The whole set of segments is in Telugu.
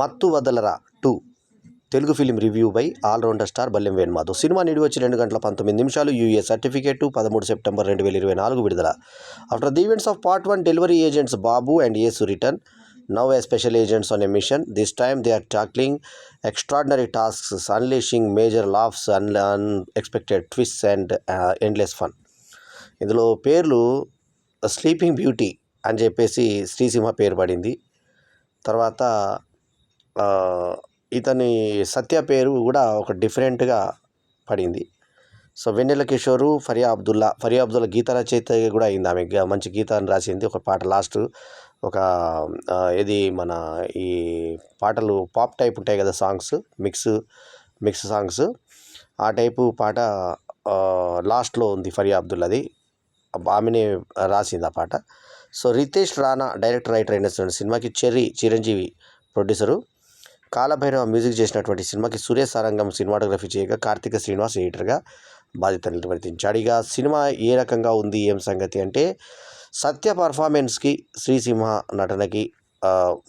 మత్తు Vadalara 2 Telugu film review by allrounder star Ballem Venumadhav. సినిమా నిడివి వచ్చి 2 గంటల 19 నిమిషాలు. యూఏ సర్టిఫికేటు 13 సెప్టెంబర్ 2024 విడుదల. After the events of part 1, delivery agents Babu and Yesu return. Now as special agents on a mission. This time they are tackling extraordinary tasks, unleashing major laughs, unexpected twists and endless fun. ఇందులో పేర్లు స్లీపింగ్ బ్యూటీ అని చెప్పేసి శ్రీసింహ పేరు పడింది. తర్వాత ఇతని సత్య పేరు కూడా ఒక డిఫరెంట్గా పడింది. సో వెన్నెల కిషోరు, ఫరియా అబ్దుల్లా గీత రచయిత కూడా అయింది. ఆమె మంచి గీతాన్ని రాసింది. ఒక పాట లాస్ట్ ఒక ఇది మన ఈ పాటలు పాప్ టైప్ ఉంటాయి కదా, సాంగ్స్ మిక్స్ సాంగ్స్, ఆ టైపు పాట లాస్ట్లో ఉంది ఫరియా అబ్దుల్లాది. ఆమెనే రాసింది ఆ పాట. So Ritesh Rana director, writer అయినటువంటి సినిమాకి చిరంజీవి ప్రొడ్యూసరు. కాలభైరవ మ్యూజిక్ చేసినటువంటి సినిమాకి సురేష్ సారంగం సినిమాటోగ్రఫీ చేయగా కార్తిక శ్రీనివాస్ ఎడిటర్గా బాధ్యతలు నిర్వర్తించాడు. ఇక సినిమా ఏ రకంగా ఉంది, ఏం సంగతి అంటే, సత్య పర్ఫార్మెన్స్కి, శ్రీసింహ నటనకి,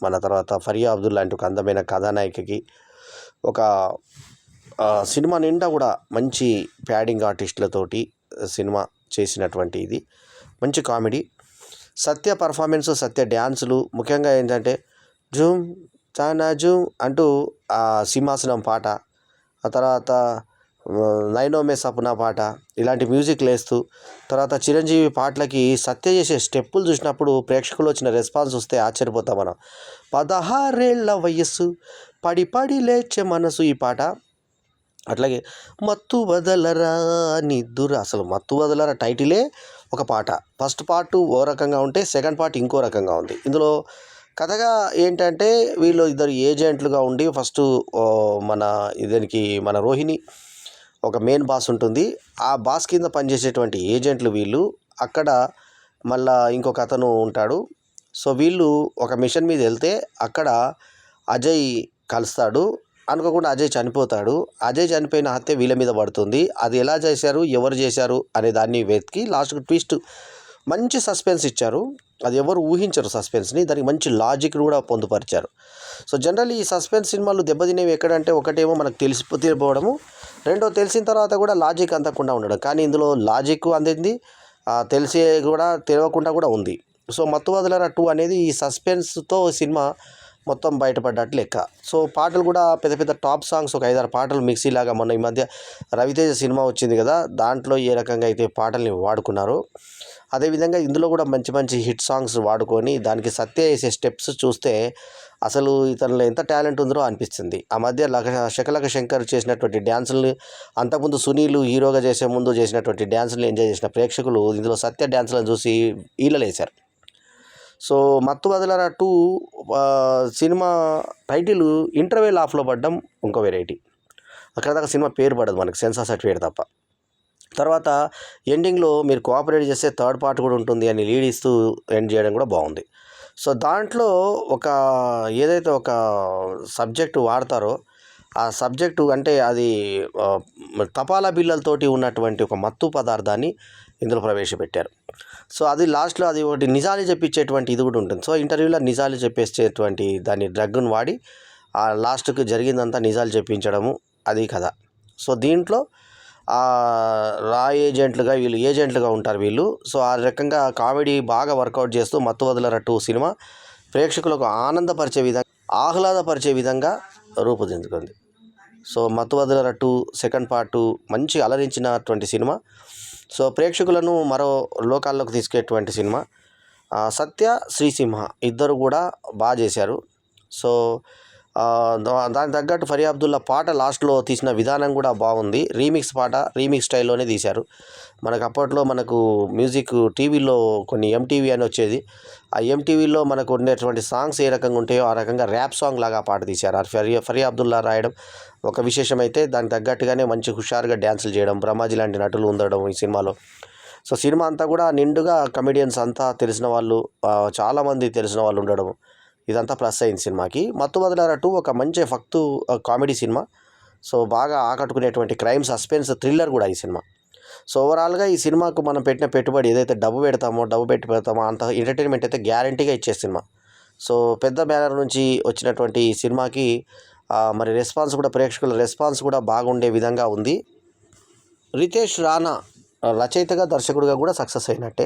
మన తర్వాత ఫరియా అబ్దుల్ లాంటి ఒక అందమైన కథానాయికకి, ఒక సినిమా నిండా కూడా మంచి ప్యాడింగ్ ఆర్టిస్టులతోటి సినిమా చేసినటువంటి ఇది మంచి కామెడీ. సత్య పర్ఫార్మెన్స్, సత్య డ్యాన్సులు, ముఖ్యంగా ఏంటంటే జూమ్ చానా జూమ్ అంటూ ఆ సింహాసనం పాట, ఆ తర్వాత నైనోమే సప్నా పాట, ఇలాంటి మ్యూజిక్ లేస్తూ, తర్వాత చిరంజీవి పాటలకి సత్య చేసే స్టెప్పులు చూసినప్పుడు ప్రేక్షకులు వచ్చిన రెస్పాన్స్ వస్తే ఆశ్చర్యపోతాం మనం. 16 వయస్సు పడి లేచే మనసు ఈ పాట. అట్లాగే మత్తు వదలరా నిద్దుర, అసలు మత్తు వదలరా టైటిలే ఒక పాట. ఫస్ట్ పార్ట్ ఓ రకంగా ఉంటే సెకండ్ పార్ట్ ఇంకో రకంగా ఉంది. ఇందులో కథగా ఏంటంటే, వీళ్ళు ఇద్దరు ఏజెంట్లుగా ఉండి, ఫస్ట్ మన రోహిణి ఒక మెయిన్ బాస్ ఉంటుంది. ఆ బాస్ కింద పనిచేసేటువంటి ఏజెంట్లు వీళ్ళు. అక్కడ మళ్ళా ఇంకొక అతను ఉంటాడు. సో వీళ్ళు ఒక మిషన్ మీద వెళ్తే అక్కడ అజయ్ కలుస్తాడు. అనుకోకుండా అజయ్ చనిపోతాడు. అజయ్ చనిపోయిన హత్య వీళ్ళ మీద పడుతుంది. అది ఎలా చేశారు, ఎవరు చేశారు అనే దాన్ని వెతికి లాస్ట్కి ట్విస్ట్, మంచి సస్పెన్స్ ఇచ్చారు. అది ఎవరు ఊహించరు సస్పెన్స్ని. దానికి మంచి లాజిక్ కూడా పొందుపరిచారు. సో జనరల్ ఈ సస్పెన్స్ సినిమాలు దెబ్బతినేవి ఎక్కడంటే, ఒకటేమో మనకు తెలిసిపోవడము, రెండో తెలిసిన తర్వాత కూడా లాజిక్ అందకుండా ఉండడం. కానీ ఇందులో లాజిక్ అందింది, తెలిసే కూడా తెలియకుండా కూడా ఉంది. సో మత్తు వదలరా 2 అనేది ఈ సస్పెన్స్తో సినిమా మొత్తం బయటపడ్డట్లు లెక్క. సో పాటలు కూడా పెద్ద పెద్ద టాప్ సాంగ్స్, ఒక 5-6 పాటలు మిక్సీలాగా. మొన్న ఈ మధ్య రవితేజ సినిమా వచ్చింది కదా, దాంట్లో ఏ రకంగా అయితే పాటల్ని వాడుకున్నారో, అదేవిధంగా ఇందులో కూడా మంచి మంచి హిట్ సాంగ్స్ వాడుకొని, దానికి సత్య వేసే స్టెప్స్ చూస్తే అసలు ఇతనిలో ఎంత టాలెంట్ ఉందో అనిపిస్తుంది. ఆ మధ్య శకలక శంకర్ చేసినటువంటి డ్యాన్సుల్ని, అంతకుముందు సునీల్ హీరోగా చేసే ముందు చేసినటువంటి డ్యాన్సుల్ని ఎంజాయ్ చేసిన ప్రేక్షకులు ఇందులో సత్య డ్యాన్సులను చూసి ఈలలేశారు. సో మత్తు వదలరా 2 సినిమా టైటిల్ ఇంటర్వెల్ ఆఫ్లో పడ్డం ఇంకో వెరైటీ. అక్కడ దాకా సినిమా పేరు పడదు మనకు, సెన్సార్ సర్టిఫికేట్ తప్ప. తర్వాత ఎండింగ్లో మీరు కోఆపరేట్ చేస్తే థర్డ్ పార్ట్ కూడా ఉంటుంది అని లీడ్ ఇస్తూ ఎండ్ చేయడం కూడా బాగుంది. సో దాంట్లో ఏదైతే ఒక సబ్జెక్టు వాడతారో, ఆ సబ్జెక్టు అంటే అది తపాలా బిళ్ళలతోటి ఉన్నటువంటి ఒక మత్తు పదార్థాన్ని ఇందులో ప్రవేశపెట్టారు. సో అది లాస్ట్లో అది ఒకటి నిజాలు చెప్పించేటువంటి ఇది కూడా ఉంటుంది. సో ఇంటర్వ్యూలో నిజాలు చెప్పేసేటువంటి దాన్ని డ్రగ్ను వాడి ఆ లాస్ట్కి జరిగిందంతా నిజాలు చెప్పించడము, అది కథ. సో దీంట్లో ఏజెంట్లుగా వీళ్ళు ఏజెంట్లుగా ఉంటారు వీళ్ళు. సో ఆ రకంగా కామెడీ బాగా వర్కౌట్ చేస్తూ మత్తు వదలరా 2 సినిమా ప్రేక్షకులకు ఆహ్లాదపరిచే విధంగా రూపుదిద్దుకుంది. సో మత్తు వదలరా 2 సెకండ్ పార్ట్ మంచి అలరించినటువంటి సినిమా. సో ప్రేక్షకులను మరో లోకాల్లోకి తీసుకెటువంటి సినిమా. సత్య, శ్రీసింహ ఇద్దరు కూడా బాగా చేశారు. సో దానికి తగ్గట్టు ఫరియా అబ్దుల్లా పాట లాస్ట్లో తీసిన విధానం కూడా బాగుంది. రీమిక్స్ స్టైల్లోనే తీశారు. మనకు అప్పట్లో మ్యూజిక్ టీవీలో కొన్ని ఎంటీవీ అని వచ్చేది. ఆ ఎంటీవీలో మనకు ఉండేటువంటి సాంగ్స్ ఏ రకంగా ఉంటాయో ఆ రకంగా ర్యాప్ సాంగ్ లాగా పాట తీశారు. ఫరియా అబ్దుల్లా రాయడం ఒక విశేషమైతే, దానికి తగ్గట్టుగానే మంచి హుషారుగా డ్యాన్సులు చేయడం, బ్రహ్మాజీ లాంటి నటులు ఉండడం ఈ సినిమాలో. సో సినిమా అంతా కూడా నిండుగా కమెడియన్స్ అంతా తెలిసిన వాళ్ళు, చాలామంది తెలిసిన వాళ్ళు ఉండడం, ఇదంతా ప్లస్ అయింది సినిమాకి. మత్తు వదలరా 2 ఒక మంచి ఫక్తు కామెడీ సినిమా. సో బాగా ఆకట్టుకునేటువంటి క్రైమ్ సస్పెన్స్ థ్రిల్లర్ కూడా ఈ సినిమా. సో ఓవరాల్గా ఈ సినిమాకు మనం పెట్టిన పెట్టుబడి ఏదైతే డబ్బు పెడతామో అంత ఎంటర్టైన్మెంట్ అయితే గ్యారంటీగా ఇచ్చే సినిమా. సో పెద్ద బ్యానర్ నుంచి వచ్చినటువంటి ఈ సినిమాకి మరి రెస్పాన్స్ కూడా, ప్రేక్షకుల రెస్పాన్స్ కూడా బాగుండే విధంగా ఉంది. రితేష్ రాణా రచయితగా, దర్శకుడిగా కూడా సక్సెస్ అయినట్టే.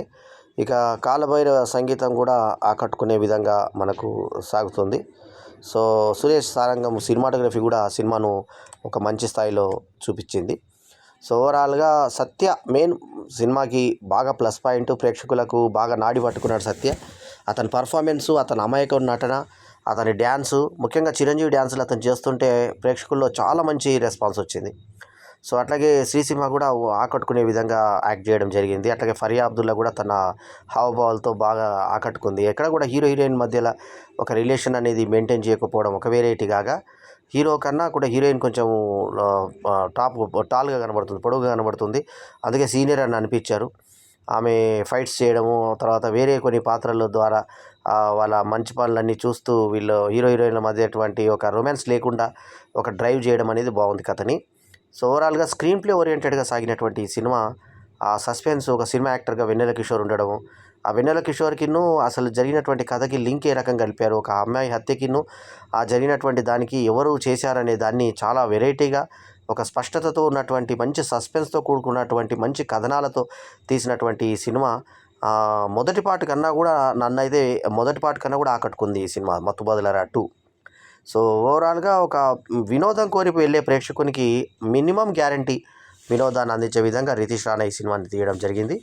ఇక కాలభైరవ సంగీతం కూడా ఆకట్టుకునే విధంగా మనకు సాగుతుంది. సో సురేష్ సారంగం సినిమాటోగ్రఫీ కూడా సినిమాను ఒక మంచి స్థాయిలో చూపించింది. సో ఓవరాల్గా సత్య మెయిన్ సినిమాకి బాగా ప్లస్ పాయింట్, ప్రేక్షకులకు బాగా నాడి పట్టుకున్నాడు సత్య. అతని పర్ఫార్మెన్సు, అతని అమాయక నటన, అతని డ్యాన్సు, ముఖ్యంగా చిరంజీవి డ్యాన్సులు అతను చేస్తుంటే ప్రేక్షకుల్లో చాలా మంచి రెస్పాన్స్ వచ్చింది. సో అట్లాగే శ్రీసింహ కూడా ఆకట్టుకునే విధంగా యాక్ట్ చేయడం జరిగింది. అట్లాగే ఫరియా అబ్దుల్లా కూడా తన హావభావాలతో బాగా ఆకట్టుకుంది. ఎక్కడ కూడా హీరో హీరోయిన్ మధ్యలో ఒక రిలేషన్ అనేది మెయింటైన్ చేయకపోవడం ఒక వెరైటీ కాగా, హీరో కన్నా కూడా హీరోయిన్ కొంచెం టాల్గా కనబడుతుంది, పొడవుగా కనబడుతుంది. అందుకే సీనియర్ అని అనిపించారు. ఆమె ఫైట్స్ చేయడము, తర్వాత వేరే కొన్ని పాత్రల ద్వారా వాళ్ళ మంచి పనులన్నీ చూస్తూ వీళ్ళు హీరో హీరోయిన్ల మధ్య ఎటువంటి ఒక రొమాన్స్ లేకుండా ఒక డ్రైవ్ చేయడం అనేది బాగుంది కథని. సో ఓవరాల్గా స్క్రీన్ ప్లే ఓరియంటెడ్గా సాగినటువంటి ఈ సినిమా, ఆ సస్పెన్స్, ఒక సినిమా యాక్టర్గా వెన్నెల కిషోర్ ఉండడము, ఆ వెన్నెల కిషోర్కిను అసలు జరిగినటువంటి కథకి లింక్ ఏ రకంగా కలిపారు, ఒక అమ్మాయి హత్యకిను ఆ జరిగినటువంటి దానికి ఎవరు చేశారనే దాన్ని చాలా వెరైటీగా, ఒక స్పష్టతతో ఉన్నటువంటి మంచి సస్పెన్స్తో కూడుకున్నటువంటి మంచి కథనాలతో తీసినటువంటి ఈ సినిమా మొదటి పార్ట్ కన్నా కూడా ఆకట్టుకుంది ఈ సినిమా మత్తుబదులరా 2. సో ఓవరాల్గా ఒక వినోదం కోరి వెళ్ళే ప్రేక్షకునికి మినిమం గ్యారంటీ వినోదాన్ని అందించే విధంగా రితేష్ రాణా ఈ సినిమాని తీయడం జరిగింది.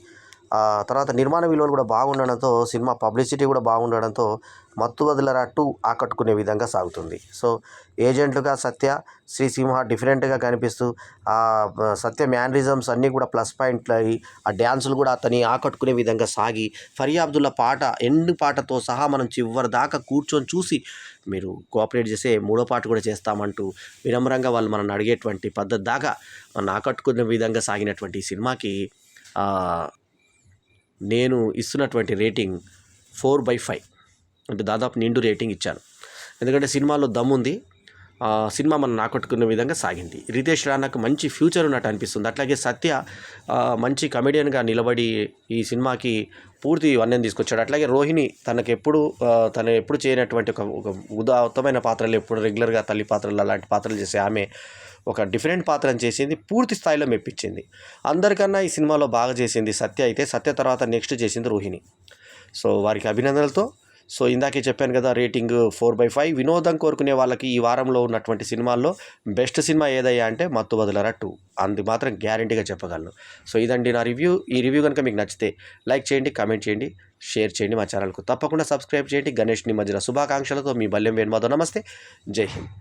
తర్వాత నిర్మాణ విలువలు కూడా బాగుండడంతో, సినిమా పబ్లిసిటీ కూడా బాగుండడంతో మత్తుబదులరా 2 ఆకట్టుకునే విధంగా సాగుతుంది. సో ఏజెంట్లుగా సత్య, శ్రీసింహ డిఫరెంట్గా కనిపిస్తూ సత్య మ్యానరిజమ్స్ అన్నీ కూడా ప్లస్ పాయింట్లు అయ్యి, ఆ డ్యాన్సులు కూడా అతని ఆకట్టుకునే విధంగా సాగి, ఫరియా అబ్దుల్లా పాట ఎండ్ పాటతో సహా మనం చివరి దాకా కూర్చొని చూసి మీరు కోఆపరేట్ చేసే మూడో పాట కూడా చేస్తామంటూ వినమ్రంగా వాళ్ళు మనల్ని అడిగేటువంటి పద్ధతి దాకా మనం ఆకట్టుకునే విధంగా సాగినటువంటి ఈ సినిమాకి నేను ఇస్తున్నటువంటి రేటింగ్ 4/5, అంటే దాదాపు నిండు రేటింగ్ ఇచ్చాను. ఎందుకంటే సినిమాలో దమ్ముంది, సినిమా మనం ఆకట్టుకునే విధంగా సాగింది. రితేష్ రాణాకు మంచి ఫ్యూచర్ ఉన్నట్టు అనిపిస్తుంది. అట్లాగే సత్య మంచి కమెడియన్గా నిలబడి ఈ సినిమాకి పూర్తి వన్నెం తీసుకొచ్చాడు. అట్లాగే రోహిణి తను ఎప్పుడు చేయనటువంటి ఒక ఉదాత్తమైన పాత్రలు, ఎప్పుడు రెగ్యులర్గా తల్లి పాత్రలు అలాంటి పాత్రలు చేసే ఆమె ఒక డిఫరెంట్ పాత్రను చేసింది, పూర్తి స్థాయిలో మెప్పించింది. అందరికన్నా ఈ సినిమాలో బాగా చేసింది సత్య అయితే, సత్య తర్వాత నెక్స్ట్ చేసింది రోహిణి. సో వారికి అభినందనలతో. సో ఇందాకే చెప్పాను కదా, రేటింగ్ 4/5. వినోదం కోరుకునే వాళ్ళకి ఈ వారంలో ఉన్నటువంటి సినిమాల్లో బెస్ట్ సినిమా ఏదయ్యా అంటే మత్తుబదులరా 2, అది మాత్రం గ్యారంటీగా చెప్పగలను. సో ఇదండి నా రివ్యూ. ఈ రివ్యూ కనుక మీకు నచ్చితే లైక్ చేయండి, కామెంట్ చేయండి, షేర్ చేయండి. మా ఛానల్కు తప్పకుండా సబ్స్క్రైబ్ చేయండి. గణేష్ నిమజ్జన శుభాకాంక్షలతో మీ బల్యం వేణుమాధవ్. నమస్తే, జై హింద్.